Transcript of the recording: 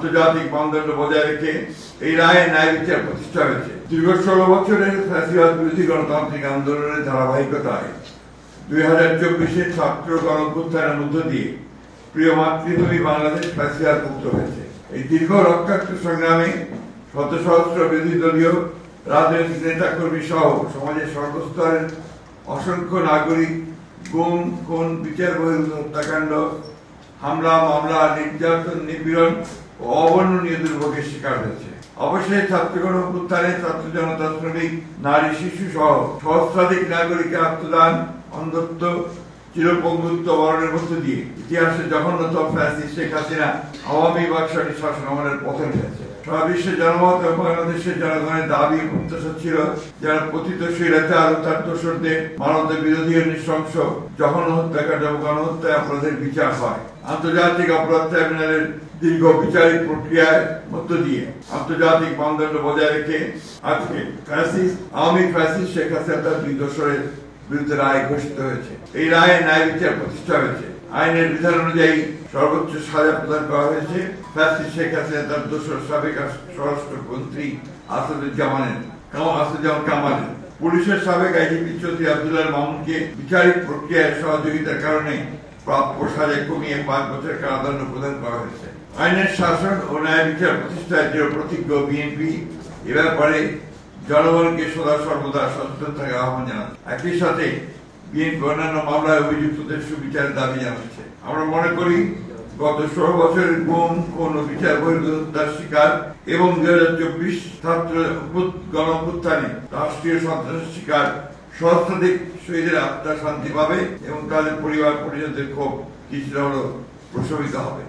আন্তর্জাতিক মানদণ্ড বজায় রেখে এই রায়ে ন্যায় বিচার প্রতিষ্ঠা হয়েছে। দীর্ঘ 16 বছরের ফ্যাসিবাদ বিরোধী গণতান্ত্রিক আন্দোলনের ধারাবাহিকতায় 2024 ছাত্র গণঅভ্যুত্থানের মধ্য দিয়ে প্রিয় মাতৃভূমি বাংলাদেশ ফ্যাসিবাদ মুক্ত হয়েছে। এই দীর্ঘ রক্তাক্ত সংগ্রামে শত সহস্র বিরোধী দলীয় রাজনৈতিক নেতাকর্মী সহ সমাজের সর্বস্তরের অসংখ্য নাগরিক গুম, খুন, বিচার বহির্ভূত হত্যাকাণ্ড, হামলা, মামলা, নির্যাতন, নিপীড়ন ও অবর্ণনীয় দুর্ভোগের শিকার হয়েছে। অবশ্যই ছাত্র গণঅভ্যুত্থানে ছাত্র জনতা, শ্রমিক, নারী, শিশু সহ সহস্রাধিক নাগরিকের আত্মদান, অন্ধত্ব, চিরপঙ্গুত্ব বরণের মধ্য দিয়ে ইতিহাসে জঘন্যতম ফ্যাসিস্ট শেখ হাসিনা আওয়ামী বাকশালী শাসন আমলের পতন হয়েছে। সারা বিশ্বের জনমত এবং বাংলাদেশের জনগণের দাবি প্রত্যাশা ছিল যারা পতিত স্বৈরাচার ও তার দোসরদের মানবতা বিরোধী নৃশংস জঘন্য হত্যাকাণ্ড এবং গণহত্যায় অপরাধের বিচার হয়। আন্তর্জাতিক অপরাধ ট্রাইব্যুনালের দীর্ঘ বিচারিক প্রক্রিয়ার মধ্য দিয়ে আন্তর্জাতিক মানদণ্ড বজায় রেখে আজকে আওয়ামী ফ্যাসিস্ট শেখ হাসিনা তার 2 দোসরের বিরুদ্ধে রায় ঘোষিত হয়েছে। এই রায়ে ন্যায় বিচার প্রতিষ্ঠা হয়েছে। আইনের বিধান অনুযায়ী সর্বোচ্চ সাজা প্রদান করা হয়েছে ফ্যাসিস্ট শেখ হাসিনা তার দোসর সাবেক স্বরাষ্ট্রমন্ত্রী আসাদুজ্জামান কামালের। পুলিশের সাবেক আইজিপি চৌধুরী আব্দুল্লাহ মামুনকে বিচারিক প্রক্রিয়ায় সহযোগিতার কারণে প্রাপ্য সাজা কমিয়ে 5 বছর কারাদণ্ড প্রদান করা হয়েছে। আইনের শাসন ও ন্যায় বিচার প্রতিষ্ঠায় দৃঢ়প্রতিজ্ঞ বিএনপি এ ব্যাপারে জনগণকে সদা সর্বদা সচেতন থাকার আহ্বান জানাচ্ছে। একই সাথে বিএনপি অন্যান্য মামলায় অভিযুক্তদের সুবিচারের দাবি জানাচ্ছে। আমরা মনে করি গত 16 বছরের গুম, খুন ও বিচার বহির্ভূত হত্যার শিকার এবং 2024 ছাত্র গণঅভ্যুত্থানে রাষ্ট্রীয় সন্ত্রাসের শিকার সহস্রাধিক শহীদের আত্মা শান্তি পাবে এবং তাদের পরিবার পরিজনদের ক্ষোভ কিছুটা হলেও প্রশমিত হবে।